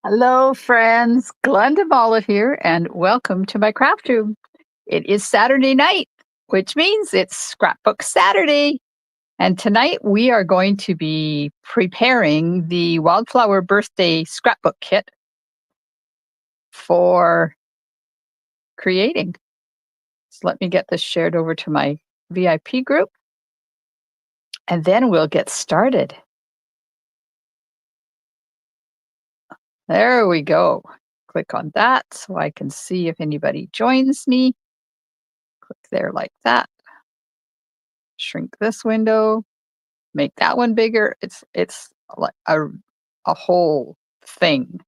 Hello, friends. Glenda Balla here, and welcome to my craft room. It is Saturday night, which means it's Scrapbook Saturday. And tonight we are going to be preparing the Wildflower birthday scrapbook kit for creating. So let me get this shared over to my VIP group, and then we'll get started. There we go. Click on that so I can see if anybody joins me. Click there like that. Shrink this window, make that one bigger. It's like a whole thing.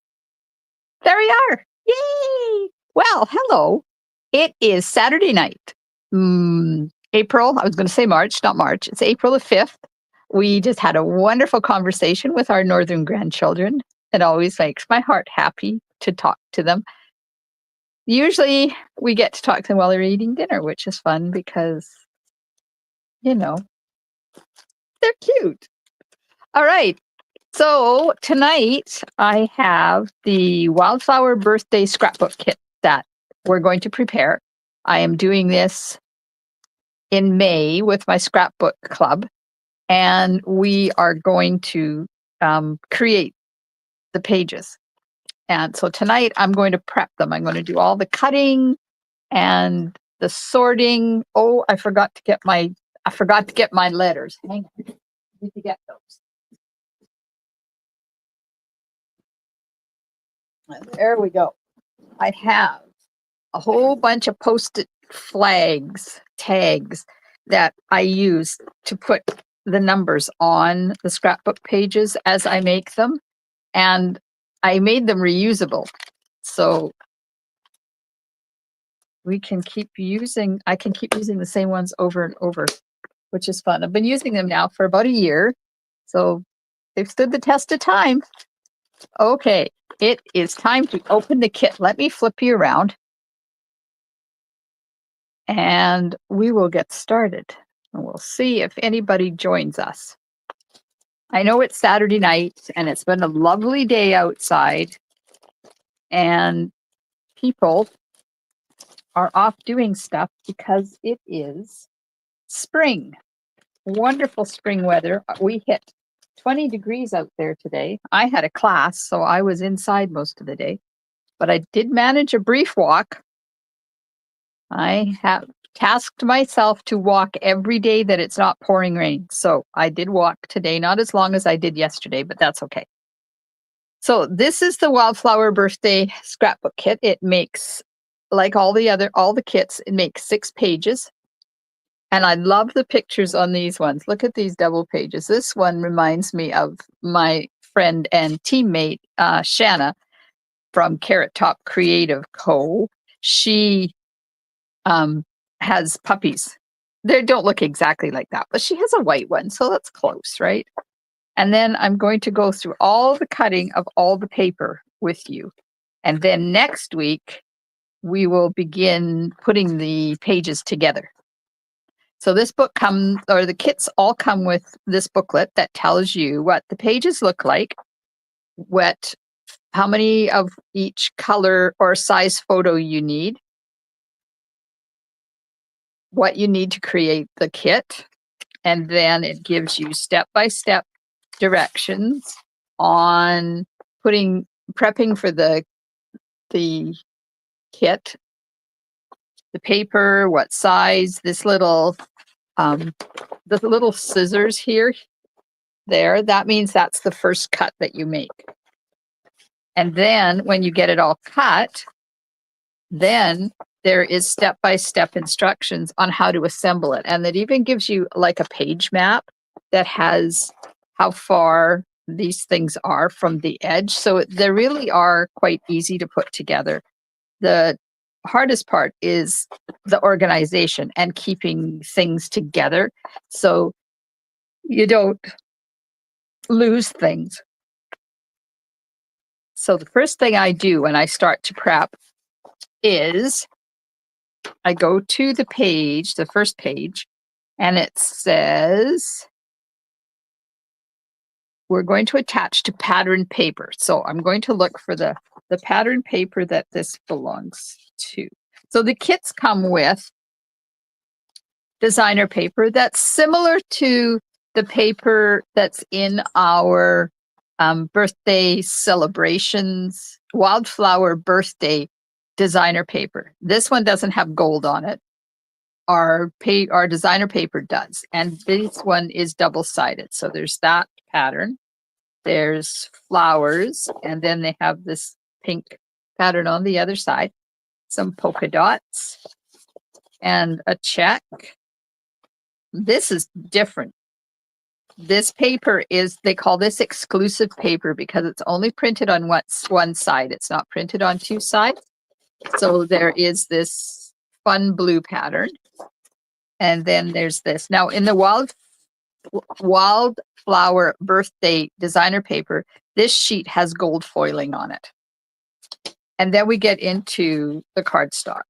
There we are. Yay! Well, hello. It is Saturday night. April, I was going to say March, not March. It's April the 5th. We just had a wonderful conversation with our northern grandchildren. It always makes my heart happy to talk to them. Usually we get to talk to them while they're eating dinner, which is fun because, you know, they're cute. All right. So tonight I have the Wildflower birthday scrapbook kit that we're going to prepare. I am doing this in May with my scrapbook club, and we are going to create the pages. And so tonight I'm going to prep them. I'm going to do all the cutting and the sorting. Oh, I forgot to get my letters. Hang on. I need to get those. There we go. I have a whole bunch of post-it flags, tags that I use to put the numbers on the scrapbook pages as I make them. And I made them reusable. So I can keep using the same ones over and over, which is fun. I've been using them now for about a year. So they've stood the test of time. Okay, it is time to open the kit. Let me flip you around and we will get started. And we'll see if anybody joins us. I know it's Saturday night and it's been a lovely day outside, and people are off doing stuff because it is spring. Wonderful spring weather. We hit 20 degrees out there today. I had a class, so I was inside most of the day, but I did manage a brief walk. I have tasked myself to walk every day that it's not pouring rain. So I did walk today, not as long as I did yesterday, but that's okay. So this is the Wildflower birthday scrapbook kit. It makes, like all the kits, it makes 6 pages. And I love the pictures on these ones. Look at these double pages. This one reminds me of my friend and teammate, Shanna from Carrot Top Creative Co. She has puppies. They don't look exactly like that, but she has a white one, so that's close, right? And then I'm going to go through all the cutting of all the paper with you. And then next week, we will begin putting the pages together. So this book the kits all come with this booklet that tells you what the pages look like, how many of each color or size photo you need, what you need to create the kit, and then it gives you step-by-step directions on prepping for the kit, the paper, what size, the little scissors here, that means that's the first cut that you make. And then when you get it all cut, then there is step-by-step instructions on how to assemble it. And it even gives you like a page map that has how far these things are from the edge. So they really are quite easy to put together. The hardest part is the organization and keeping things together so you don't lose things. So the first thing I do when I start to prep is I go to the page, the first page, and it says we're going to attach to pattern paper. So I'm going to look for the pattern paper that this belongs to. So the kits come with designer paper that's similar to the paper that's in our birthday celebrations, Wildflower birthday designer paper. This one doesn't have gold on it. Our designer paper does. And this one is double-sided. So there's that pattern. There's flowers, and then they have this pink pattern on the other side, some polka dots, and a check. This is different. This paper is, they call this exclusive paper because it's only printed on one side. It's not printed on two sides. So there is this fun blue pattern. And then there's this. Now in the Wildflower birthday designer paper, this sheet has gold foiling on it. And then we get into the cardstock.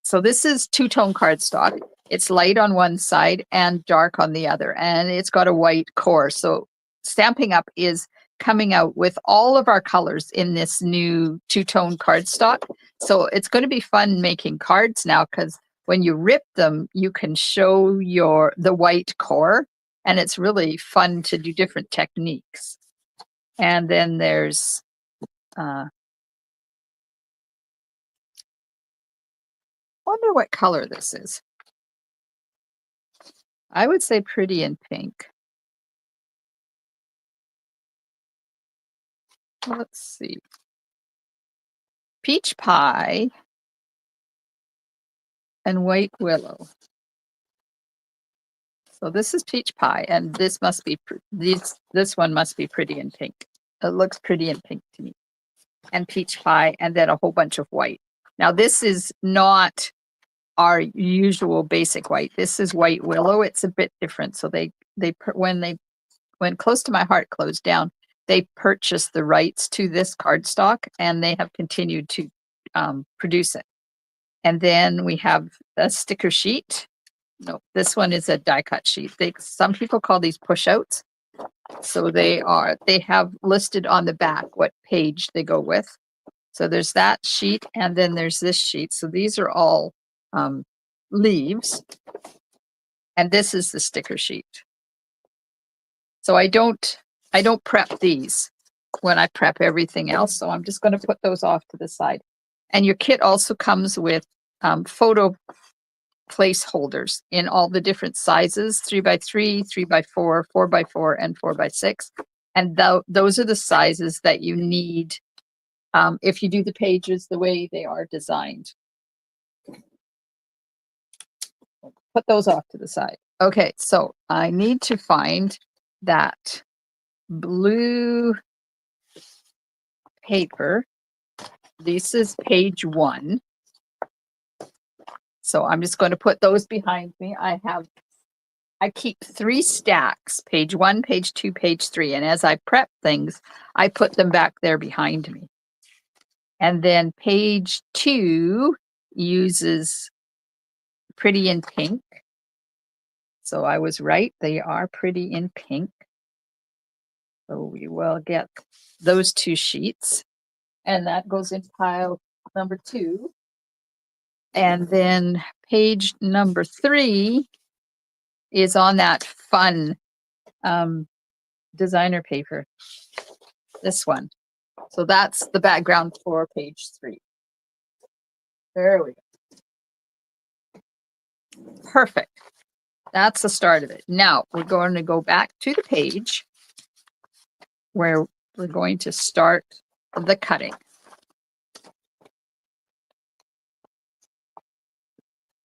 So this is two-tone cardstock. It's light on one side and dark on the other, and it's got a white core. So Stamping Up is coming out with all of our colors in this new two-tone cardstock. So it's going to be fun making cards now, because when you rip them, you can show the white core, and it's really fun to do different techniques. And then there's wonder what color this is. I would say pretty in pink. Let's see. Peach Pie and White Willow. So this is Peach Pie, and this must be this one must be pretty in pink. It looks pretty in pink to me. And Peach Pie, and then a whole bunch of white. Now this is not our usual basic white. This is White Willow. It's a bit different. So when Close to My Heart closed down, they purchased the rights to this cardstock, and they have continued to produce it. And then we have a sticker sheet. No, this one is a die cut sheet. Some people call these push outs. So they have listed on the back what page they go with. So there's that sheet, and then there's this sheet. So these are all leaves, and this is the sticker sheet. So I don't prep these when I prep everything else. So I'm just going to put those off to the side. And your kit also comes with photo placeholders in all the different sizes, 3x3, 3x4, 4x4, and 4x6. And those are the sizes that you need if you do the pages the way they are designed. Put those off to the side. Okay, so I need to find that blue paper. This is page 1. So I'm just going to put those behind me. I keep 3 stacks, page 1, page 2, page 3. And as I prep things, I put them back there behind me. And then page 2 uses Pretty in Pink. So I was right. They are pretty in pink. So we will get those 2 sheets. And that goes in pile number 2. And then page number 3 is on that fun designer paper. This one. So that's the background for page 3. There we go. Perfect. That's the start of it. Now we're going to go back to the page where we're going to start the cutting.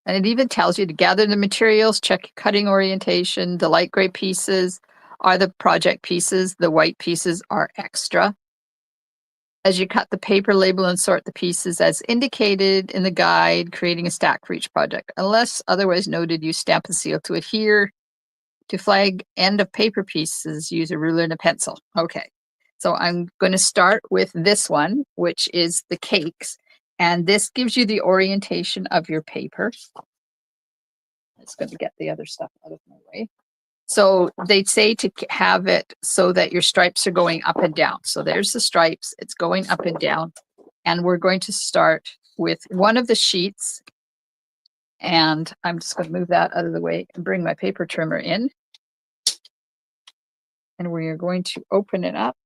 And it even tells you to gather the materials, check your cutting orientation. The light gray pieces are the project pieces. The white pieces are extra. As you cut the paper, label and sort the pieces as indicated in the guide, creating a stack for each project. Unless otherwise noted, use stamp and seal to adhere. To flag end of paper pieces, use a ruler and a pencil. Okay, so I'm going to start with this one, which is the cakes. And this gives you the orientation of your paper. It's going to get the other stuff out of my way. So they say to have it so that your stripes are going up and down. So there's the stripes, it's going up and down. And we're going to start with one of the sheets. And I'm just going to move that out of the way and bring my paper trimmer in. And we are going to open it up.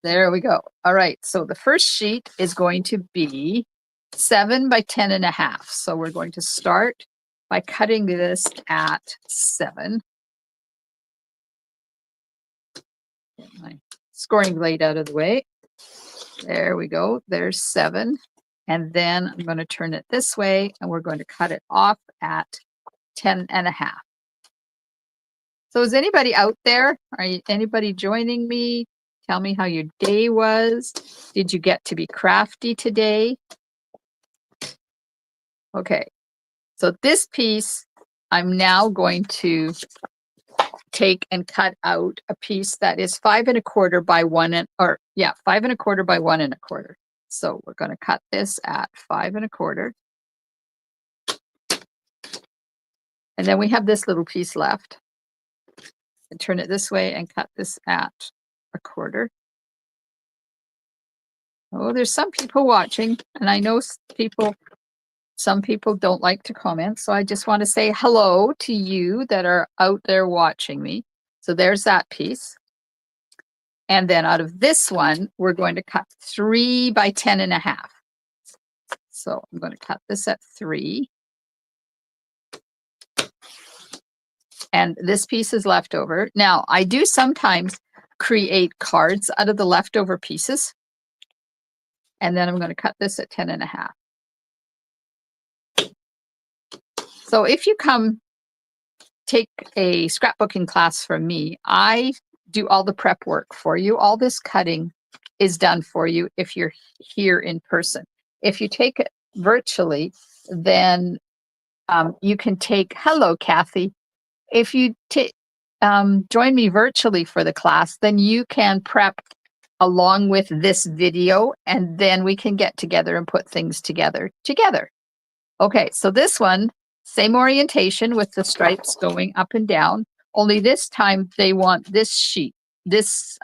There we go. All right. So the first sheet is going to be 7 by 10.5. So we're going to start by cutting this at 7. Get my scoring blade out of the way. There we go. There's 7. And then I'm going to turn it this way and we're going to cut it off at 10.5. So is anybody out there? Anybody joining me? Tell me how your day was. Did you get to be crafty today? Okay. So this piece, I'm now going to take and cut out a piece that is 5 1/4 by 5 1/4 by 1 1/4. So we're going to cut this at 5 1/4. And then we have this little piece left. And turn it this way and cut this at 1/4. Oh, there's some people watching, and I know some people don't like to comment. So I just want to say hello to you that are out there watching me. So there's that piece. And then out of this one, we're going to cut 3 by 10.5. So I'm going to cut this at 3. And this piece is left over. Now, I do sometimes create cards out of the leftover pieces. And then I'm going to cut this at 10.5. So if you come take a scrapbooking class from me, I do all the prep work for you. All this cutting is done for you if you're here in person. If you take it virtually, then you can take, hello, Kathy. If you join me virtually for the class, then you can prep along with this video, and then we can get together and put things together. Okay, so this one, same orientation with the stripes going up and down, only this time they want this sheet, this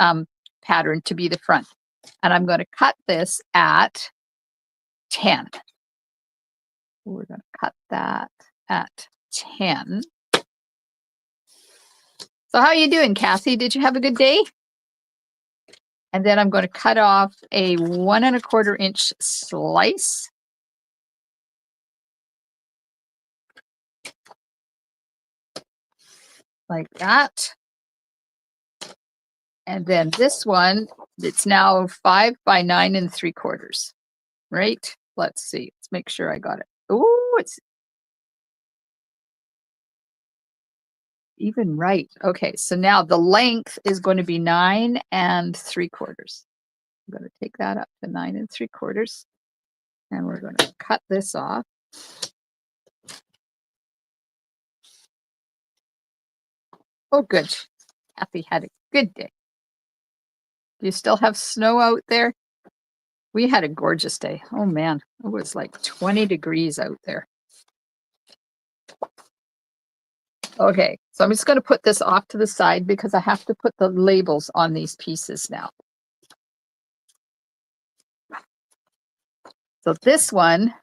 pattern to be the front. And I'm going to cut this at 10. We're going to cut that at 10. So how are you doing, Kathy? Did you have a good day? And then I'm going to cut off a 1 1/4 inch slice. Like that. And then this one, it's now 5 by 9 3/4. Right? Let's see. Let's make sure I got it. Oh, it's even right. Okay, so now the length is going to be 9 3/4. I'm going to take that up to 9 3/4. And we're going to cut this off. Oh, good. Kathy had a good day. Do you still have snow out there? We had a gorgeous day. Oh man, it was like 20 degrees out there. Okay, so I'm just going to put this off to the side because I have to put the labels on these pieces now. So this one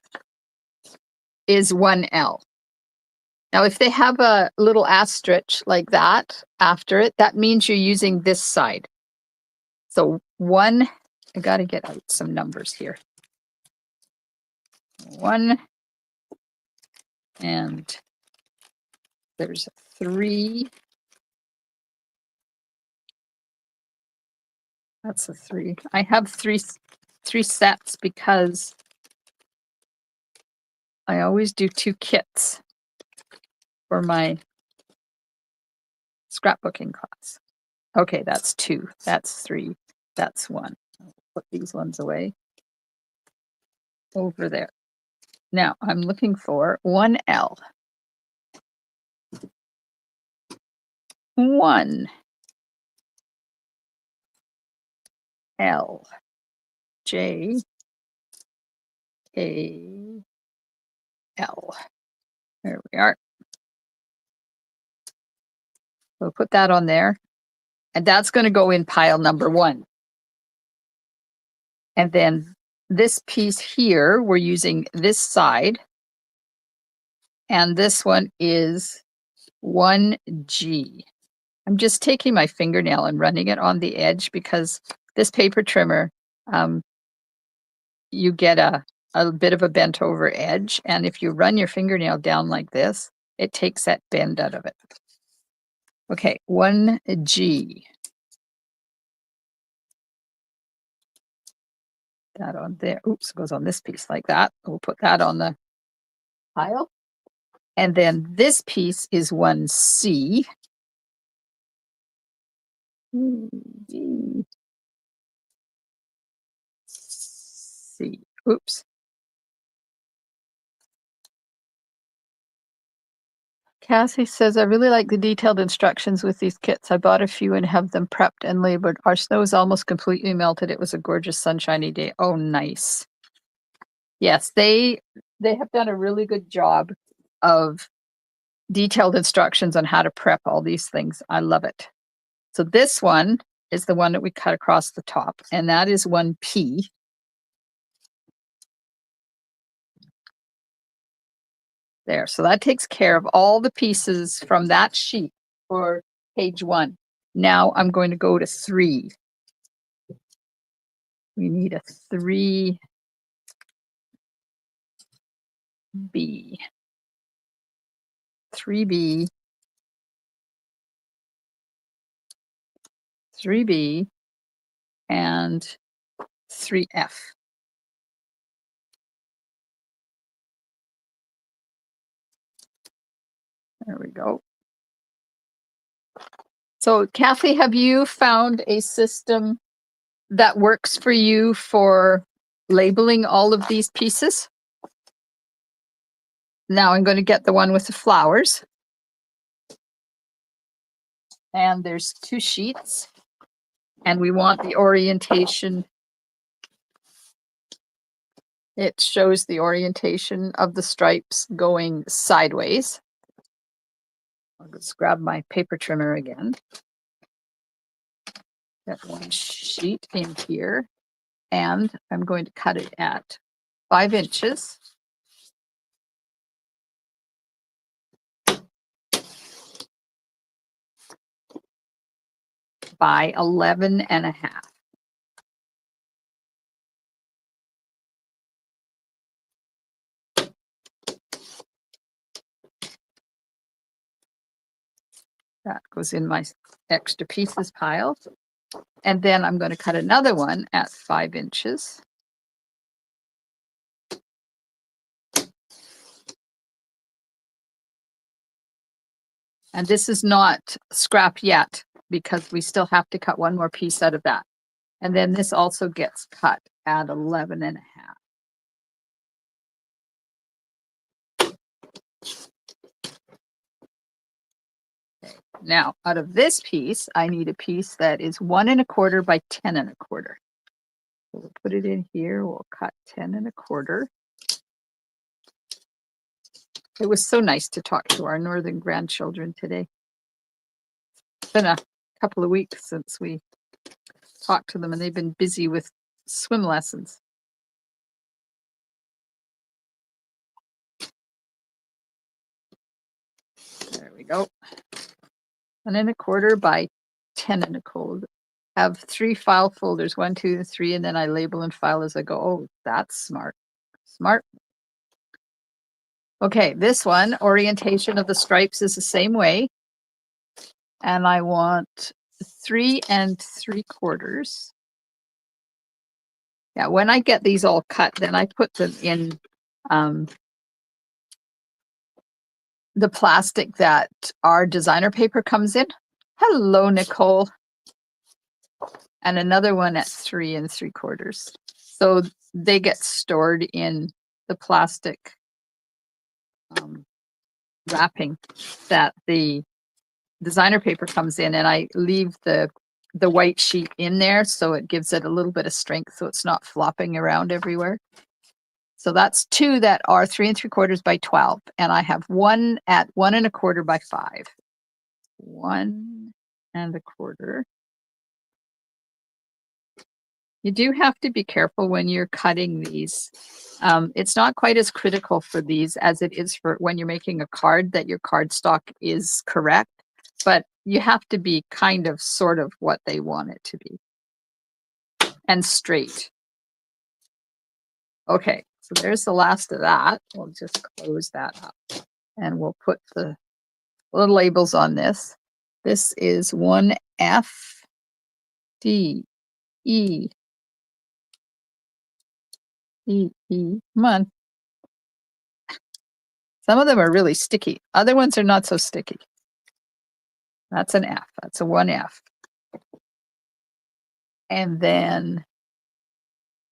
is 1L. Now, if they have a little asterisk like that after it, that means you're using this side. So I got to get out some numbers here. 1, and there's 3. That's a 3. I have three sets because I always do 2 kits for my scrapbooking class. Okay, that's 2. That's 3. That's 1. I'll put these ones away over there. Now I'm looking for 1L. 1L. J A L. There we are. We'll put that on there. And that's going to go in pile number 1. And then this piece here, we're using this side. And this one is 1G. I'm just taking my fingernail and running it on the edge because this paper trimmer, you get a bit of a bent over edge. And if you run your fingernail down like this, it takes that bend out of it. Okay, 1G. That on there. Oops, goes on this piece like that. We'll put that on the pile. And then this piece is 1C. C. Oops. Cassie says, I really like the detailed instructions with these kits. I bought a few and have them prepped and labeled. Our snow is almost completely melted. It was a gorgeous sunshiny day. Oh, nice. Yes, they have done a really good job of detailed instructions on how to prep all these things. I love it. So this one is the one that we cut across the top, and that is 1P. There, so that takes care of all the pieces from that sheet for page 1. Now I'm going to go to 3. We need a 3B. 3B. 3B and 3F. There we go. So Kathy, have you found a system that works for you for labeling all of these pieces? Now I'm going to get the one with the flowers. And there's 2 sheets. And we want the orientation. It shows the orientation of the stripes going sideways. I'll just grab my paper trimmer again. Got one sheet in here. And I'm going to cut it at 5 inches. By 11.5. That goes in my extra pieces pile. And then I'm going to cut another one at 5 inches. And this is not scrap yet because we still have to cut one more piece out of that. And then this also gets cut at 11.5. Okay. Now, out of this piece, I need a piece that is 1 1/4 by 10 1/4. So we'll put it in here. We'll cut 10 1/4. It was so nice to talk to our northern grandchildren today. It's been a couple of weeks since we talked to them, and they've been busy with swim lessons. There we go. 1 1/4 by 10 1/4. Have 3 file folders, 1, 2, and 3, and then I label and file as I go. Oh, that's smart. Smart. Okay, this one, orientation of the stripes is the same way. And I want 3 3/4. Yeah, when I get these all cut, then I put them in the plastic that our designer paper comes in. Hello, Nicole. And another one at 3 3/4. So they get stored in the plastic wrapping that the designer paper comes in, and I leave the white sheet in there so it gives it a little bit of strength so it's not flopping around everywhere. So that's 2 that are 3 3/4 by 12, and I have 1 at 1 1/4 by 5. 1.25. You do have to be careful when you're cutting these. It's not quite as critical for these as it is for when you're making a card that your cardstock is correct, but you have to be kind of sort of what they want it to be and straight. Okay, so there's the last of that. We'll just close that up and we'll put the little labels on this. This is 1F, D, E, E, E. Come on. Some of them are really sticky. Other ones are not so sticky. That's an F. That's a 1F. And then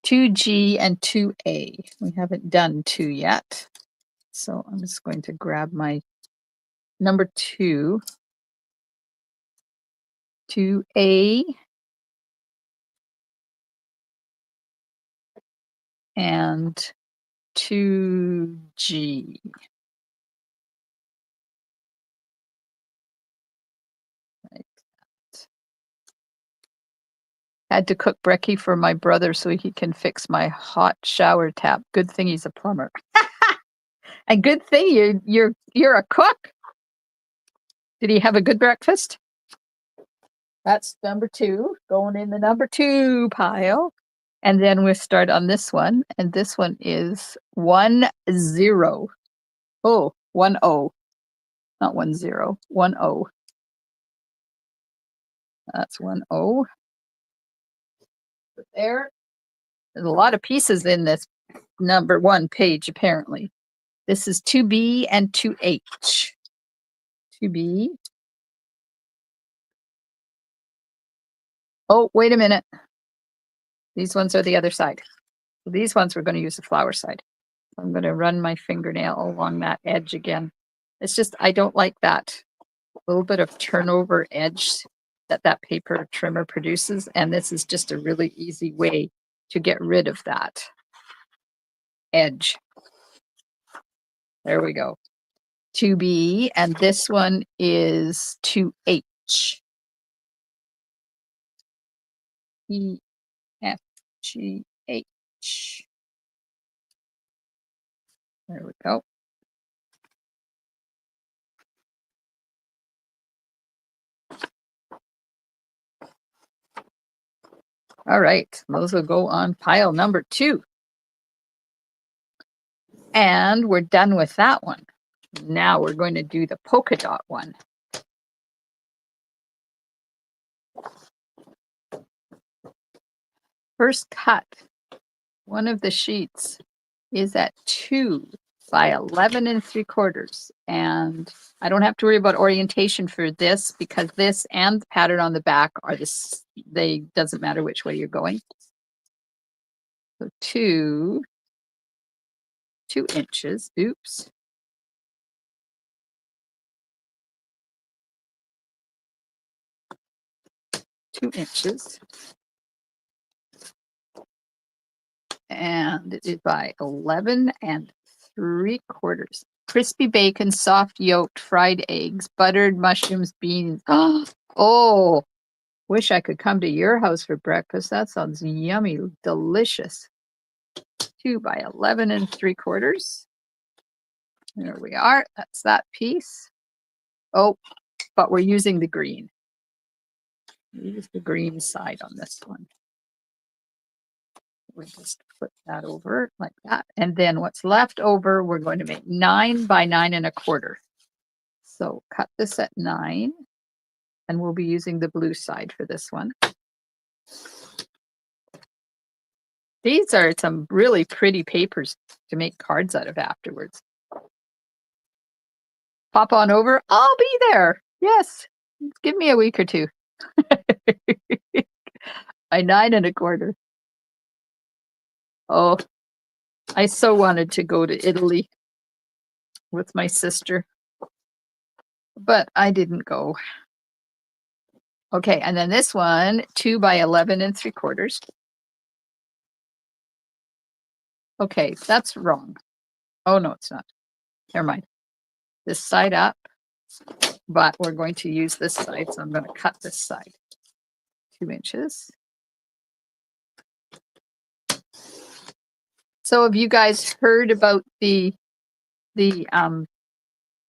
2G and 2A. We haven't done 2 yet. So I'm just going to grab my number 2, 2A, and 2G. Like that. Had to cook brekkie for my brother so he can fix my hot shower tap. Good thing he's a plumber. And good thing you're a cook. Did he have a good breakfast? That's number 2, going in the number 2 pile. And then we start on this one, and this one is 10. Oh, 10. Not 10, 10. That's 10. There. There's a lot of pieces in this number 1 page, apparently. This is 2B and 2H. 2B. Oh, wait a minute. These ones are the other side. So these ones we're going to use the flower side. I'm going to run my fingernail along that edge again. It's just, I don't like that little bit of turnover edge that paper trimmer produces. And this is just a really easy way to get rid of that edge. There we go. 2B, and this one is 2H. E, F, G, H. There we go. All right, those will go on pile number 2. And we're done with that one. Now we're going to do the polka dot one. First cut, one of the sheets is at 2 by 11 3/4. And I don't have to worry about orientation for this because this and the pattern on the back are this, they doesn't matter which way you're going. So 2 inches, oops. Two inches. And it is by 11 3/4. Crispy bacon, soft yolked fried eggs, buttered mushrooms, beans. Oh, wish I could come to your house for breakfast. That sounds yummy, delicious. 2 by 11 3/4. There we are. That's that piece. Oh, but we're using the green. We use the green side on this one. We just flip that over like that. And then what's left over, we're going to make 9 by 9 1/4. So cut this at 9, and we'll be using the blue side for this one. These are some really pretty papers to make cards out of afterwards. Pop on over. I'll be there. Yes. Give me a week or 2. By 9 1/4. Oh, I so wanted to go to Italy with my sister, but I didn't go. Okay, and then this one, 2 by 11 3/4. Okay, that's wrong. Oh, no, it's not. Never mind. This side up. but we're going to use this side. So I'm going to cut this side 2 inches. So have you guys heard about the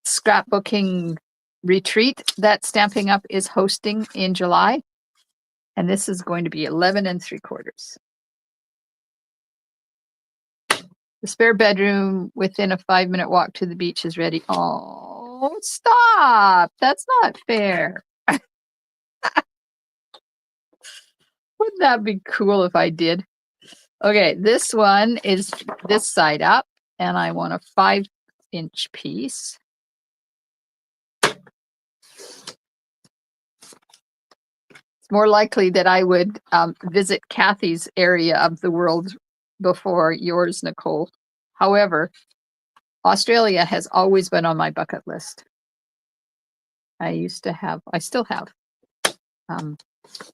scrapbooking retreat that Stamping Up is hosting in July? And this is going to be 11 3/4. The spare bedroom within a 5-minute walk to the beach is ready. Oh, stop. That's not fair. Wouldn't that be cool if I did? Okay, this one is this side up, and I want a 5-inch piece. It's more likely that I would visit Kathy's area of the world before yours, Nicole. However, Australia has always been on my bucket list. I still have.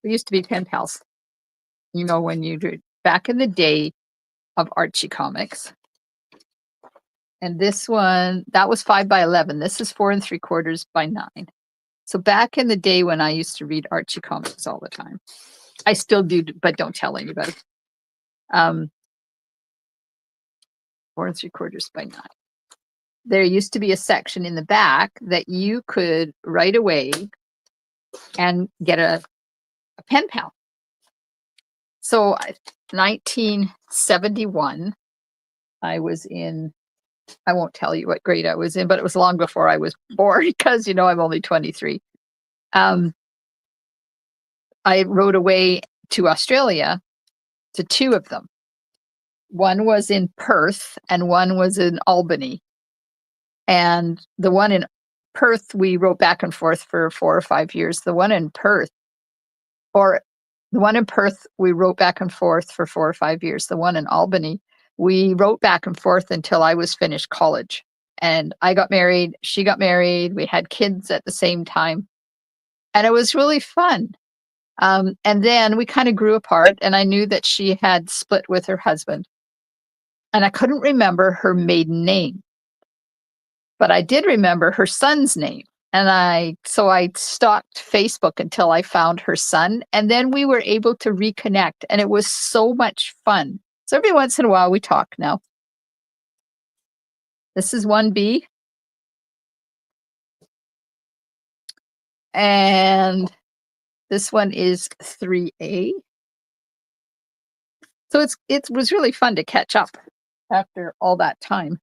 We used to be pen pals. You know, when you did back in the day of Archie comics. And this one, that was 5 by 11. This is 4 3/4 by 9. So back in the day when I used to read Archie comics all the time, I still do, but don't tell anybody. 4 3/4 by 9. There used to be a section in the back that you could write away and get a pen pal. So 1971, I was in, I won't tell you what grade I was in, but it was long before I was born because, you know, I'm only 23. I wrote away to Australia to 2 of them. One was in Perth and one was in Albany. And the one in Perth, we wrote back and forth for 4 or 5 years. The one in Perth, we wrote back and forth for 4 or 5 years. The one in Albany, we wrote back and forth until I was finished college. And I got married, she got married, we had kids at the same time. And it was really fun. And then we kind of grew apart, and I knew that she had split with her husband. And I couldn't remember her maiden name, but I did remember her son's name. And so I stalked Facebook until I found her son, and then we were able to reconnect, and it was so much fun. So every once in a while we talk now. This is 1B. And this one is 3A. So it was really fun to catch up after all that time.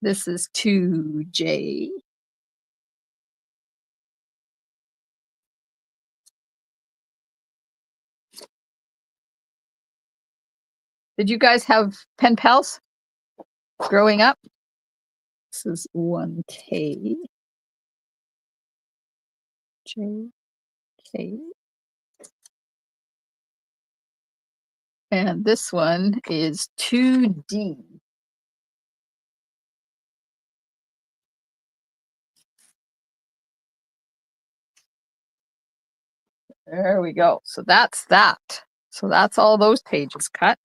This is 2J. Did you guys have pen pals growing up? This is 1K. JK. And this one is 2D. There we go. So that's that. So that's all those pages cut.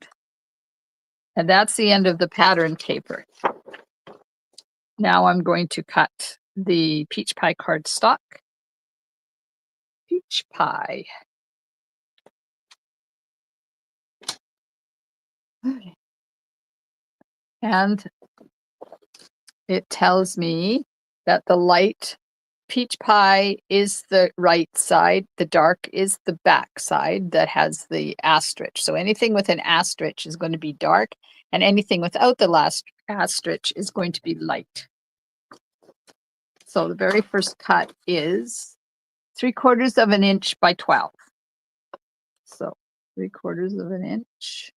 And that's the end of the pattern paper. Now I'm going to cut the peach pie cardstock. Peach pie. And it tells me that the light peach pie is the right side, the dark is the back side that has the asterisk. So anything with an asterisk is going to be dark, and anything without the last asterisk is going to be light. So the very first cut is 3/4 of an inch by 12. So 3/4 of an inch.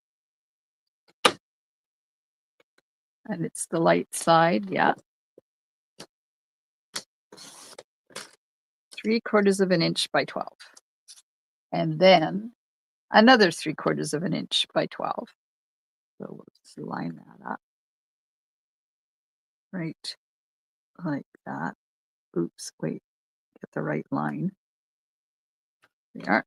And it's the light side, yeah. 3/4 of an inch by 12. And then another 3/4 of an inch by 12. So let's line that up. Right, like that. Oops, wait, get the right line. There we are.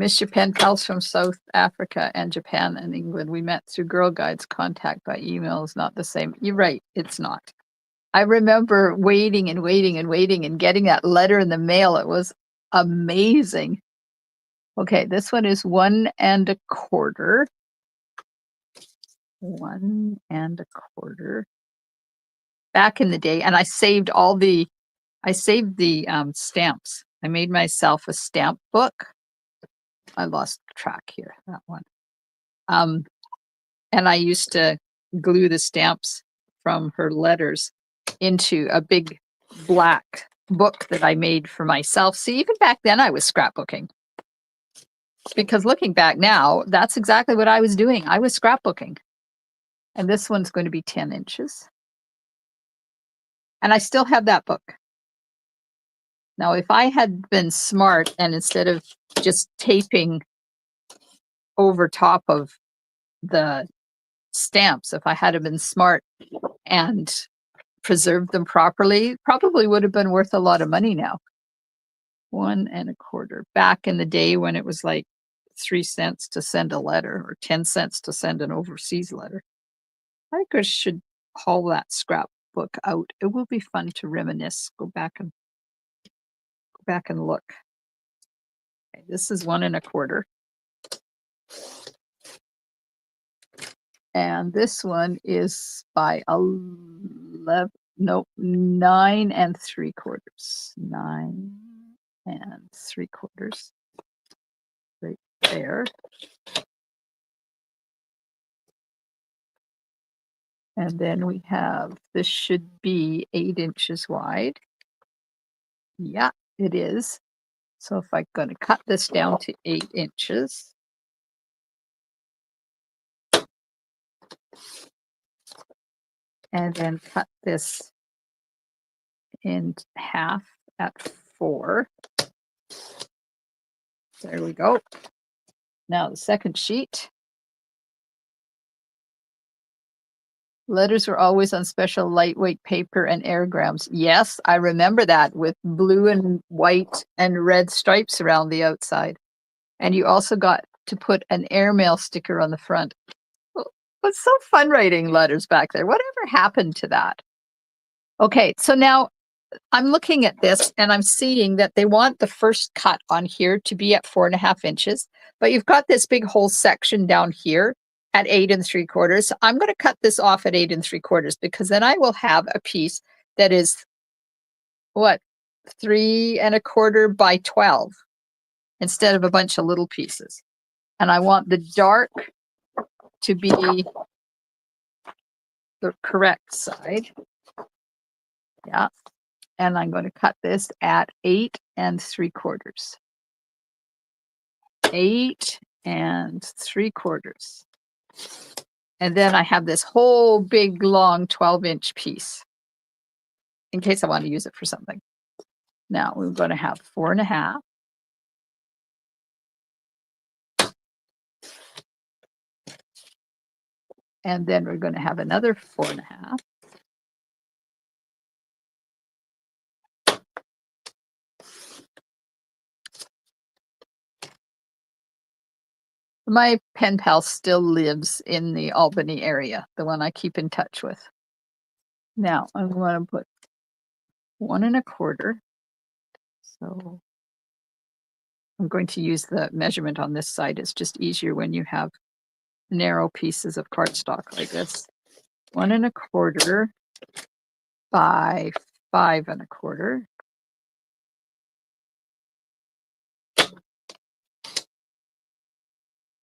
Miss your pen pals from South Africa and Japan and England. We met through Girl Guides. Contact by email is not the same. You're right, it's not. I remember waiting and waiting and waiting and getting that letter in the mail. It was amazing. Okay, this one is 1 1/4. 1 1/4. Back in the day, and I saved the stamps. I made myself a stamp book. I lost track here, that one. And I used to glue the stamps from her letters into a big black book that I made for myself. See, even back then I was scrapbooking. Because looking back now, that's exactly what I was doing. I was scrapbooking. And this one's going to be 10 inches. And I still have that book. Now, if I had been smart and instead of just taping over top of the stamps, if I had been smart and preserved them properly, probably would have been worth a lot of money now. 1 1/4. Back in the day when it was like 3 cents to send a letter or 10 cents to send an overseas letter. I think I should haul that scrapbook out. It will be fun to reminisce. Go back and look. Okay, this is 1 1/4. And this one is by 9 3/4. 9 3/4. Right there. And then we have, this should be 8 inches wide. Yeah, it is. So if I'm going to cut this down to 8 inches. And then cut this in half at 4. There we go. Now the second sheet. Letters were always on special lightweight paper and airgrams. Yes, I remember that, with blue and white and red stripes around the outside. And you also got to put an airmail sticker on the front. It was so fun writing letters back there. Whatever happened to that? Okay, so now I'm looking at this and I'm seeing that they want the first cut on here to be at 4.5 inches, but you've got this big whole section down here at 8 3/4. So I'm going to cut this off at 8 3/4 because then I will have a piece that is what, 3 1/4 by 12 instead of a bunch of little pieces. And I want the dark to be the correct side. Yeah. And I'm going to cut this at 8 3/4. 8 3/4. And then I have this whole big long 12-inch piece in case I want to use it for something. Now we're going to have 4.5. And then we're going to have another 4.5. My pen pal still lives in the Albany area, the one I keep in touch with. Now I'm going to put 1 1/4. So I'm going to use the measurement on this side. It's just easier when you have narrow pieces of cardstock like this. 1 1/4 by 5 1/4.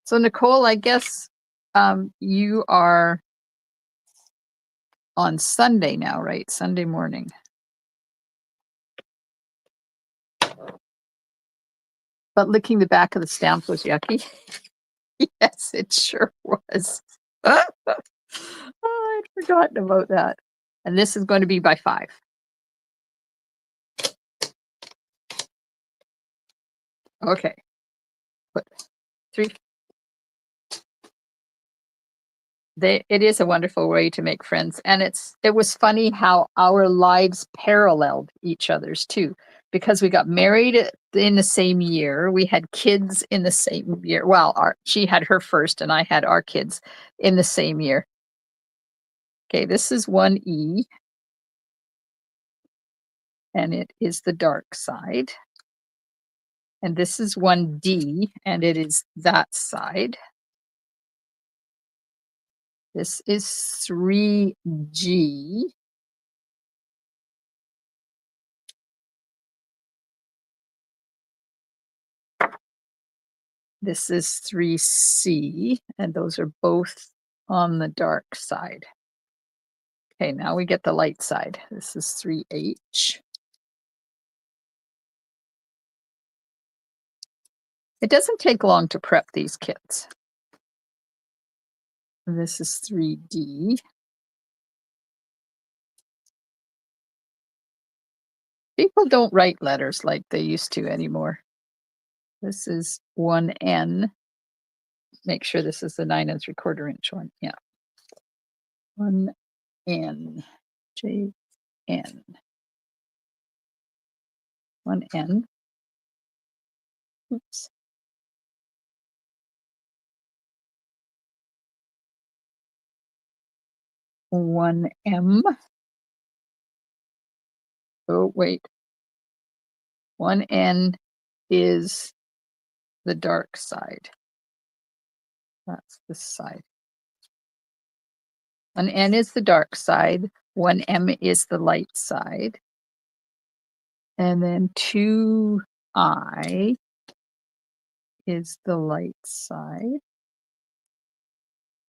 So Nicole, I guess you are on Sunday now, right? Sunday morning. But licking the back of the stamp was yucky. Yes, it sure was. Oh, I'd forgotten about that. And this is going to be by 5. Okay. Put 3. It is a wonderful way to make friends. And it was funny how our lives paralleled each other's too. because we got married in the same year. We had kids in the same year. Well, she had her first and I had our kids in the same year. Okay, this is 1E. And it is the dark side. And this is 1D, and it is that side. This is 3G. This is 3C, and those are both on the dark side. Okay, now we get the light side. This is 3H. It doesn't take long to prep these kits. And this is 3D. People don't write letters like they used to anymore. This is 1N. Make sure this is the 9 3/4" one. Yeah. 1N. JN. 1N. Oops. 1M. Oh, wait. 1N is the dark side. That's this side. 1N is the dark side. 1M is the light side. And then 2I is the light side.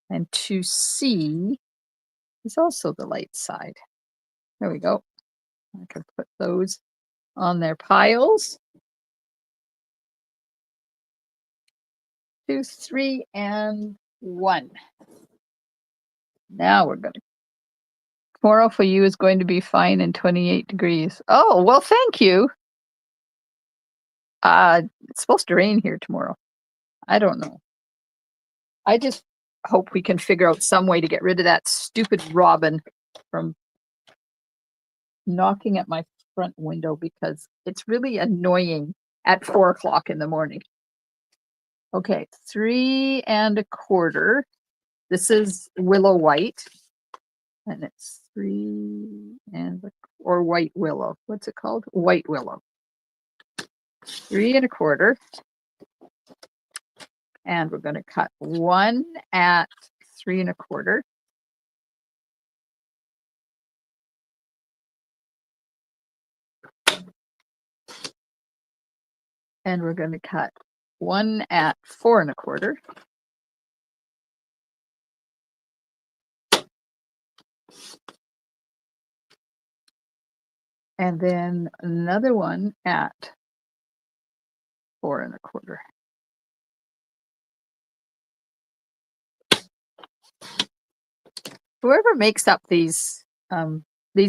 And 2C is also the light side. There we go. I can put those on their piles. 2, 3, and 1. Now we're going to. Tomorrow for you is going to be fine and 28 degrees. Oh, well, thank you. It's supposed to rain here tomorrow. I don't know. I just hope we can figure out some way to get rid of that stupid robin from knocking at my front window because it's really annoying at 4 o'clock in the morning. Okay, 3 1/4. This is willow white, and it's 3 or white willow. What's it called? White willow. 3 1/4. And we're going to cut 1 at 3 1/4. And we're going to cut 1 at 4 1/4. And then another one at 4 1/4. Whoever makes up these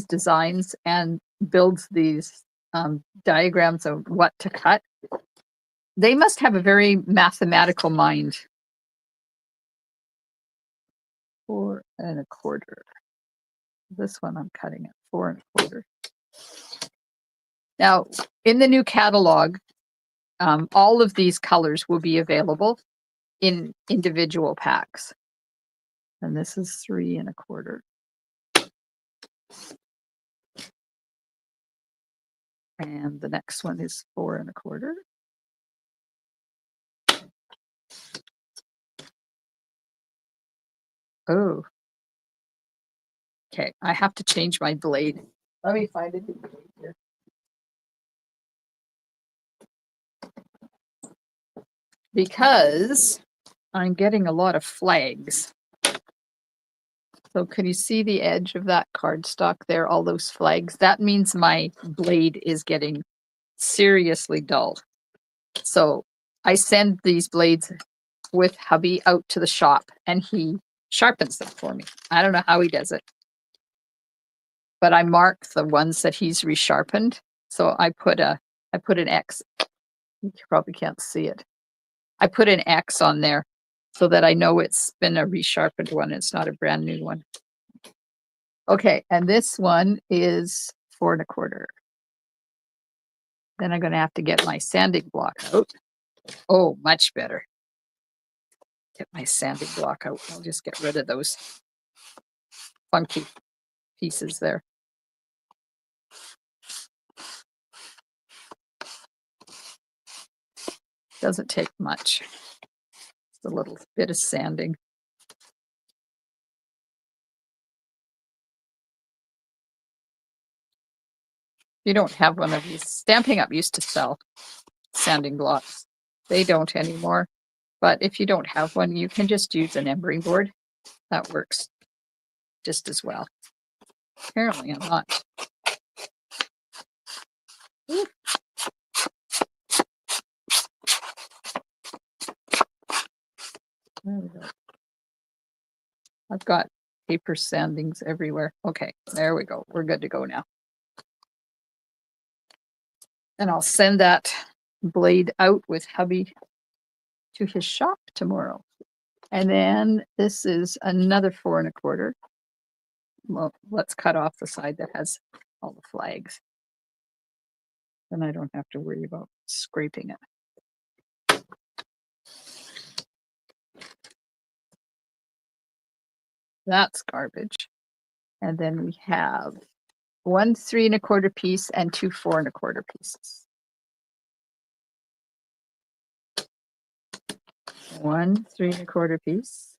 designs and builds these diagrams of what to cut, they must have a very mathematical mind. 4 1/4. This one I'm cutting at 4 1/4. Now, in the new catalog, all of these colors will be available in individual packs. And this is 3 1/4. And the next one is 4 1/4. Oh. Okay, I have to change my blade. Let me find a new blade here. Because I'm getting a lot of flags. So can you see the edge of that cardstock there, all those flags? That means my blade is getting seriously dull. So I send these blades with hubby out to the shop and he sharpens them for me. I don't know how he does it. But I mark the ones that he's resharpened. So I put an X. You probably can't see it. I put an X on there so that I know it's been a resharpened one. It's not a brand new one. Okay, and this one is 4 1/4. Then I'm going to have to get my sanding block out. Oh, much better. Get my sanding block out. I'll just get rid of those funky pieces there. Doesn't take much. Just a little bit of sanding. If you don't have one of these, Stampin' Up! Used to sell sanding blocks. They don't anymore. But if you don't have one, you can just use an emery board. That works just as well. Apparently, I'm not. Ooh. There we go. I've got paper sandings everywhere. Okay, there we go. We're good to go now. And I'll send that blade out with hubby to his shop tomorrow. And then this is another 4 1/4. Well, let's cut off the side that has all the flags. Then I don't have to worry about scraping it. That's garbage. And then we have 1 3 1/4 piece and 2 4 1/4 pieces. 1 3 1/4 piece.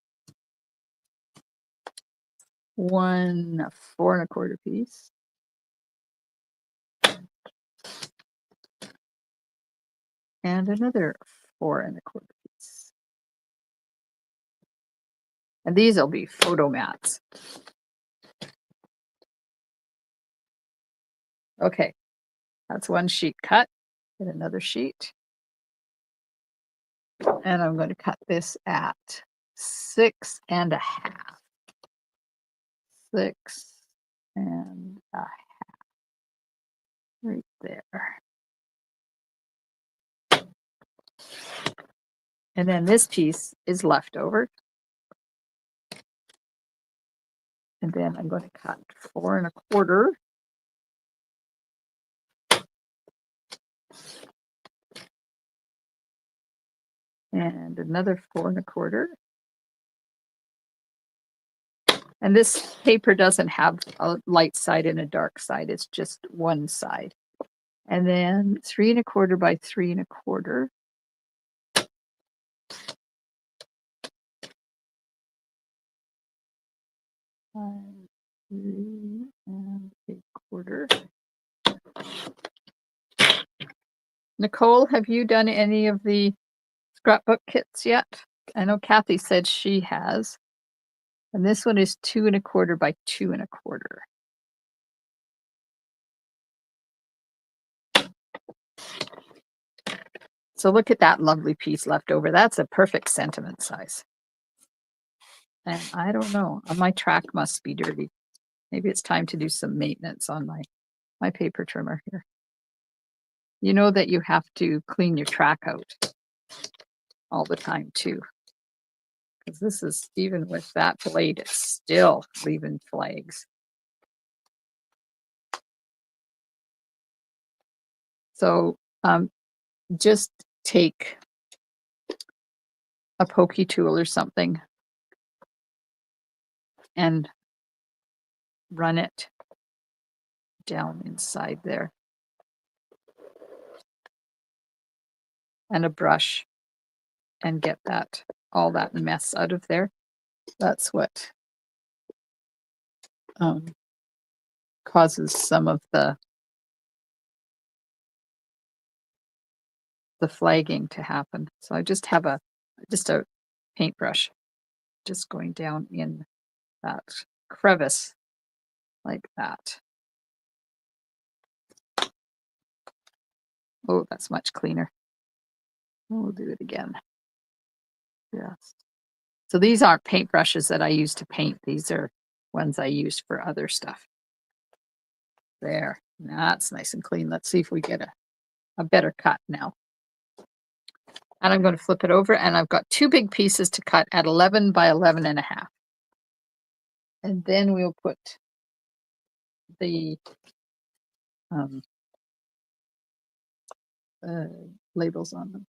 1 4 1/4 piece. And another 4 1/4 piece. And these will be photo mats. Okay, that's one sheet cut. Get another sheet. And I'm going to cut this at 6 1/2. 6 1/2. Right there. And then this piece is left over. And then I'm going to cut 4 1/4. And another 4 1/4. And this paper doesn't have a light side and a dark side. It's just one side. And then 3 1/4 by 3 1/4. And 3 1/4. Nicole, have you done any of the scrapbook kits yet? I know Kathy said she has. And this one is 2 1/4 by 2 1/4. So look at that lovely piece left over. That's a perfect sentiment size. And I don't know, my track must be dirty. Maybe it's time to do some maintenance on my paper trimmer here. You know that you have to clean your track out all the time too. Because this is, even with that blade, it's still leaving flags. So just take a pokey tool or something and run it down inside there. And a brush, and get all that mess out of there. That's what causes some of the flagging to happen. So I just have a paintbrush just going down in that crevice like that. Oh, that's much cleaner. We'll do it again. Yes. So these aren't paintbrushes that I use to paint. These are ones I use for other stuff. There. That's nice and clean. Let's see if we get a better cut now. And I'm going to flip it over, and I've got 2 big pieces to cut at 11 by 11 1/2. And then we'll put the labels on them.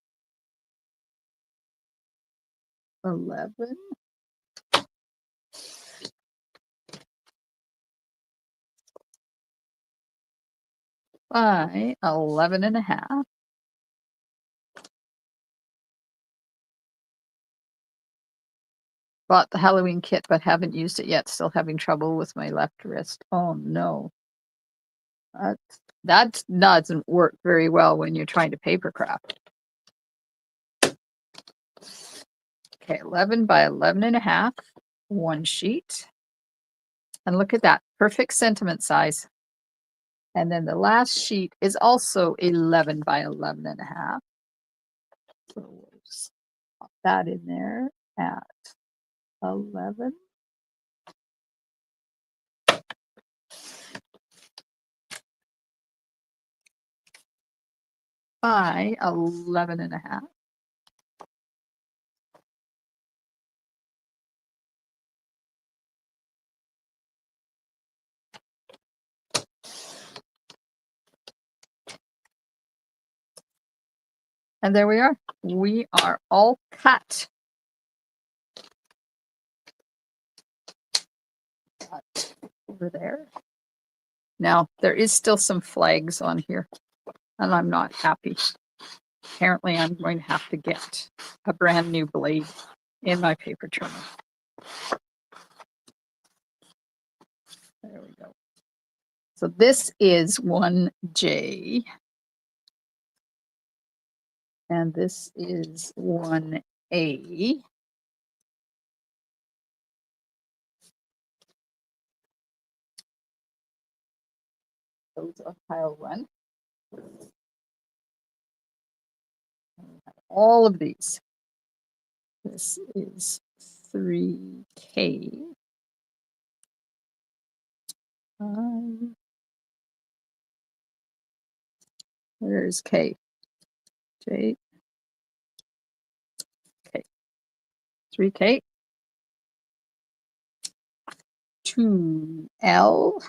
11 by 11.5. Bought the Halloween kit, but haven't used it yet. Still having trouble with my left wrist. Oh no. That doesn't work very well when you're trying to paper craft. Okay, 11 by 11.5, one sheet. And look at that, perfect sentiment size. And then the last sheet is also 11 by 11.5. So we'll just pop that in there at 11. By 11.5. And there we are. We are all cut. Over there. Now, there is still some flags on here, and I'm not happy. Apparently, I'm going to have to get a brand new blade in my paper trimmer. There we go. So this is 1J. And this is 1A. Those are pile 1. All of these. This is 3K. Where's K? J. K. 3K. 2L.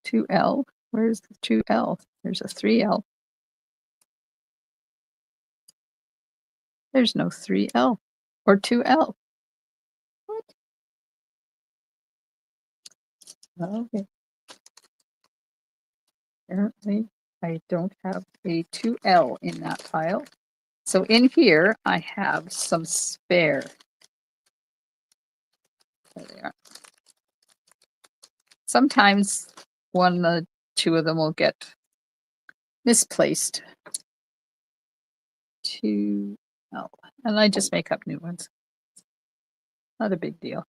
2L. Where's the 2L? There's a 3L. There's no 3L or 2L. What? Okay. Apparently, I don't have a 2L in that pile. So in here, I have some spare. There they are. Sometimes one, two of them will get misplaced. 2L. And I just make up new ones. Not a big deal.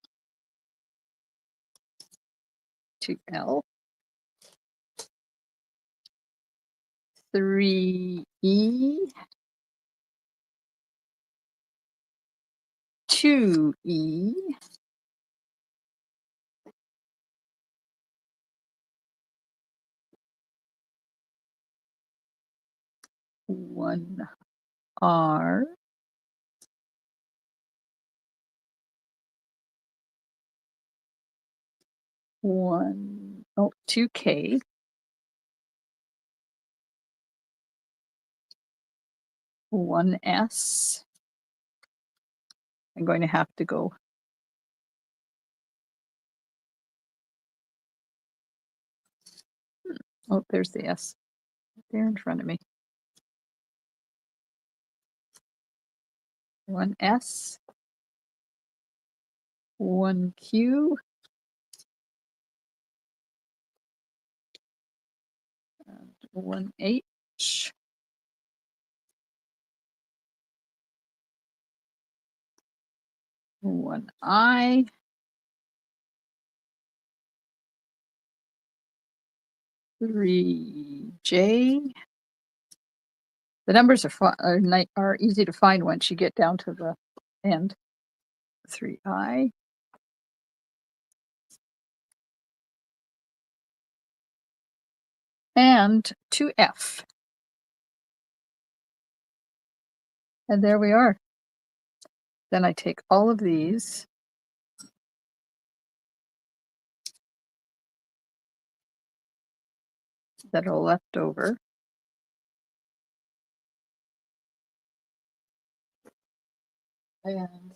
2L. 3E. 2E. 1R. 2K. 1S. I'm going to have to go. Oh, there's the S. There in front of me. 1S. 1Q. And 1H. 1I. 3J. The numbers are easy to find once you get down to the end. 3I. And 2F. And there we are. Then I take all of these. that are left over. And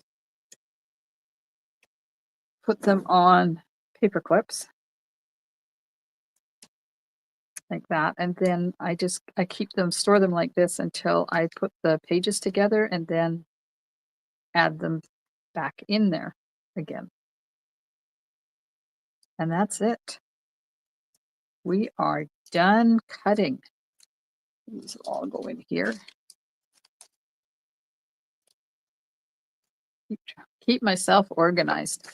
put them on paper clips like that. And then I keep them, store them like this until I put the pages together and then add them back in there again. And that's it. We are done cutting. These will all go in here. Keep myself organized.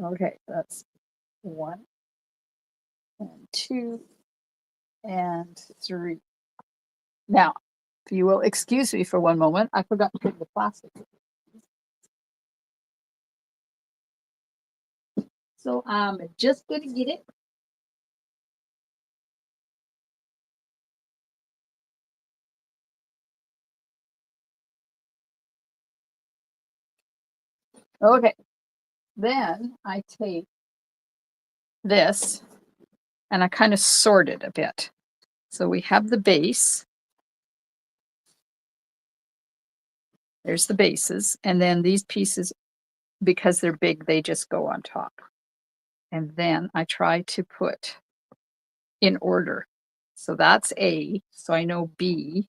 Okay, that's 1 and 2 and 3. Now, if you will excuse me for one moment, I forgot to put the plastic. So I'm just going to get it. Okay, then I take this and I kind of sort it a bit. So we have the base. There's the bases. And then these pieces, because they're big, they just go on top. And then I try to put in order. So that's A. So I know B.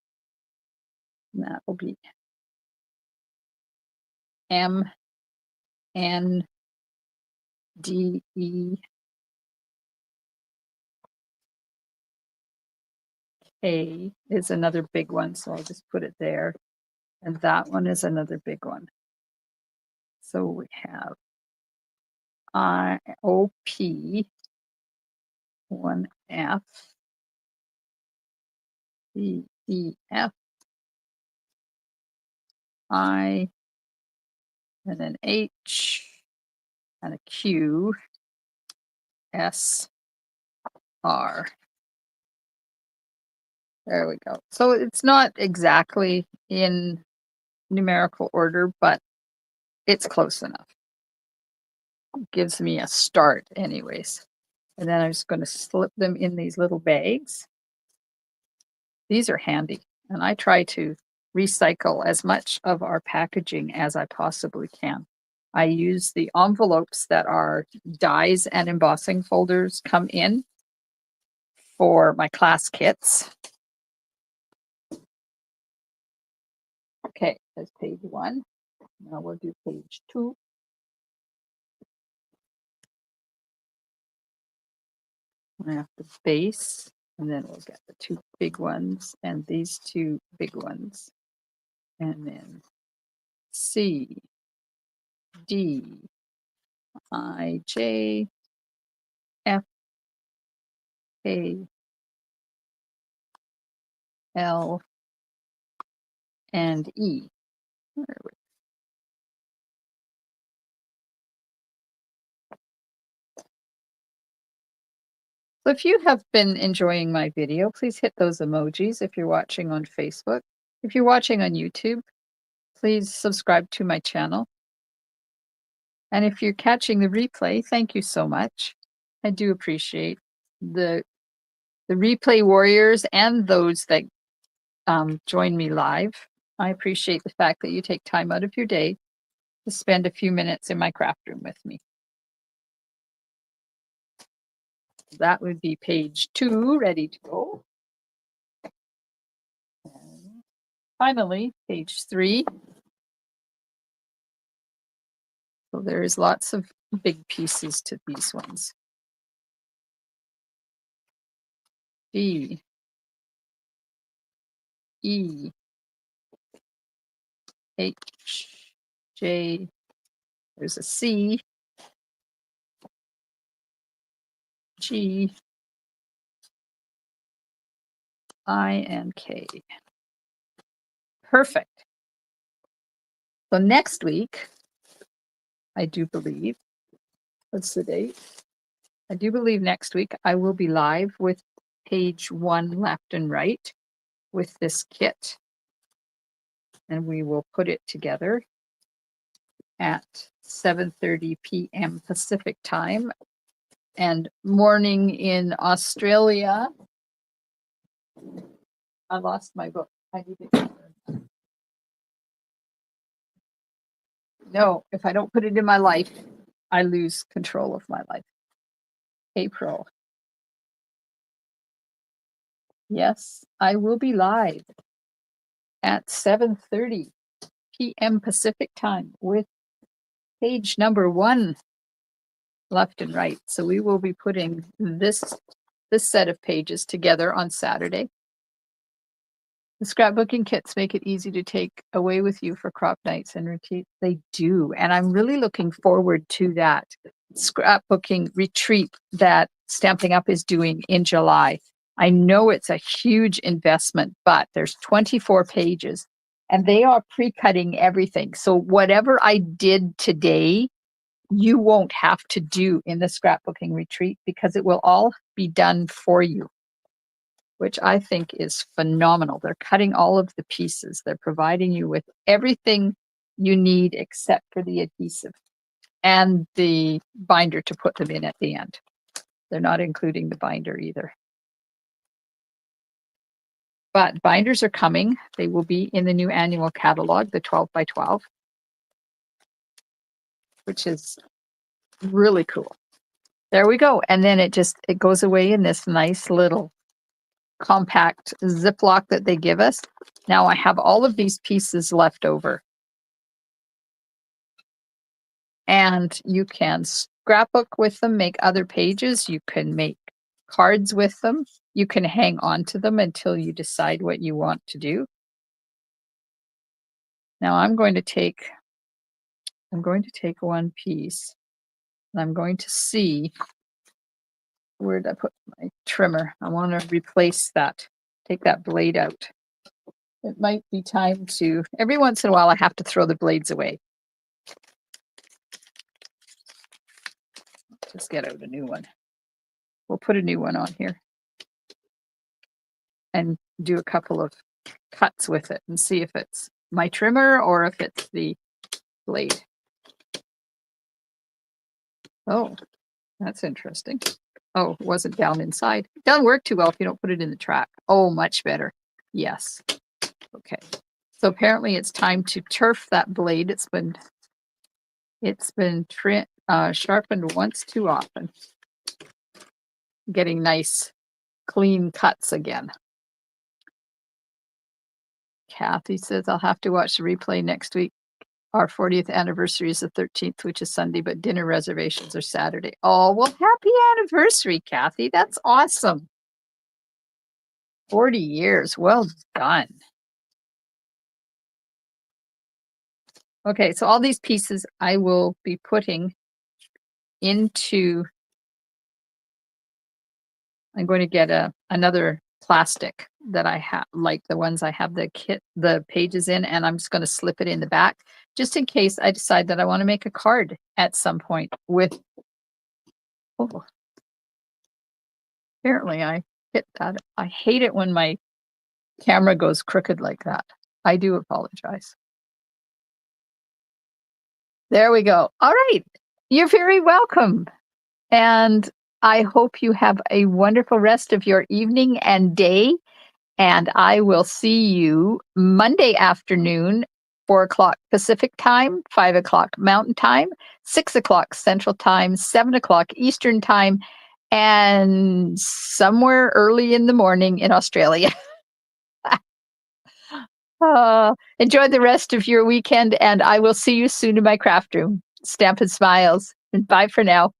And that will be M, N, D, E, A is another big one. So I'll just put it there. And that one is another big one. So we have I, O, P, 1, F, B, E, F, I, and then H, and a Q, S, R. There we go. So it's not exactly in numerical order, but it's close enough. It gives me a start anyways. And then I'm just going to slip them in these little bags. These are handy, and I try to recycle as much of our packaging as I possibly can. I use the envelopes that our dies and embossing folders come in for my class kits. Okay, that's page 1. Now we'll do page 2. I have the base, and then we'll get the 2 big ones and these 2 big ones. And then C, D, I, J, F, A, L, and E. So if you have been enjoying my video, please hit those emojis if you're watching on Facebook. If you're watching on YouTube, please subscribe to my channel. And if you're catching the replay, thank you so much. I do appreciate the replay warriors and those that join me live. I appreciate the fact that you take time out of your day to spend a few minutes in my craft room with me. That would be page 2, ready to go. And finally, page 3. So there is lots of big pieces to these ones. D, E, H, J, there's a C, G, I, and K. Perfect. So next week, I do believe, what's the date? I do believe next week I will be live with page 1 left and right with this kit. And we will put it together at 7:30 p.m. Pacific time, and morning in Australia. I lost my book. I need it. No, if I don't put it in my life, I lose control of my life. April. Yes, I will be live at 7:30 p.m. Pacific time with page number 1 left and right. So we will be putting this set of pages together on Saturday. The scrapbooking kits make it easy to take away with you for crop nights and retreats. They do. And I'm really looking forward to that scrapbooking retreat that Stamping Up is doing in July. I know it's a huge investment, but there's 24 pages and they are pre-cutting everything. So whatever I did today, you won't have to do in the scrapbooking retreat because it will all be done for you, which I think is phenomenal. They're cutting all of the pieces. They're providing you with everything you need except for the adhesive and the binder to put them in at the end. They're not including the binder either. But binders are coming. They will be in the new annual catalog, the 12 by 12, which is really cool. There we go. And then it goes away in this nice little compact Ziploc that they give us. Now I have all of these pieces left over. And you can scrapbook with them, make other pages. You can make cards with them. You can hang on to them until you decide what you want to do. Now I'm going to take one piece and I'm going to see, where did I put my trimmer? I want to replace that, take that blade out. It might be time to, every once in a while I have to throw the blades away. Just get out a new one. We'll put a new one on here and do a couple of cuts with it and see if it's my trimmer or if it's the blade. Oh, that's interesting. Oh, it wasn't down inside. It doesn't work too well if you don't put it in the track. Oh, much better. Yes. Okay. So apparently it's time to turf that blade. It's been sharpened once too often. Getting nice, clean cuts again. Kathy says, I'll have to watch the replay next week. Our 40th anniversary is the 13th, which is Sunday, but dinner reservations are Saturday. Oh, well, happy anniversary, Kathy. That's awesome. 40 years. Well done. Okay, so all these pieces I will be putting into, I'm going to get another plastic that I have, like the ones I have the pages in, and I'm just going to slip it in the back just in case I decide that I want to make a card at some point with, oh, apparently I hit that. I hate it when my camera goes crooked like that. I do apologize. There we go. All right. You're very welcome. And I hope you have a wonderful rest of your evening and day. And I will see you Monday afternoon, 4 o'clock Pacific time, 5 o'clock Mountain time, 6 o'clock Central time, 7 o'clock Eastern time, and somewhere early in the morning in Australia. Enjoy the rest of your weekend, and I will see you soon in my craft room. Stamp and smiles, and bye for now.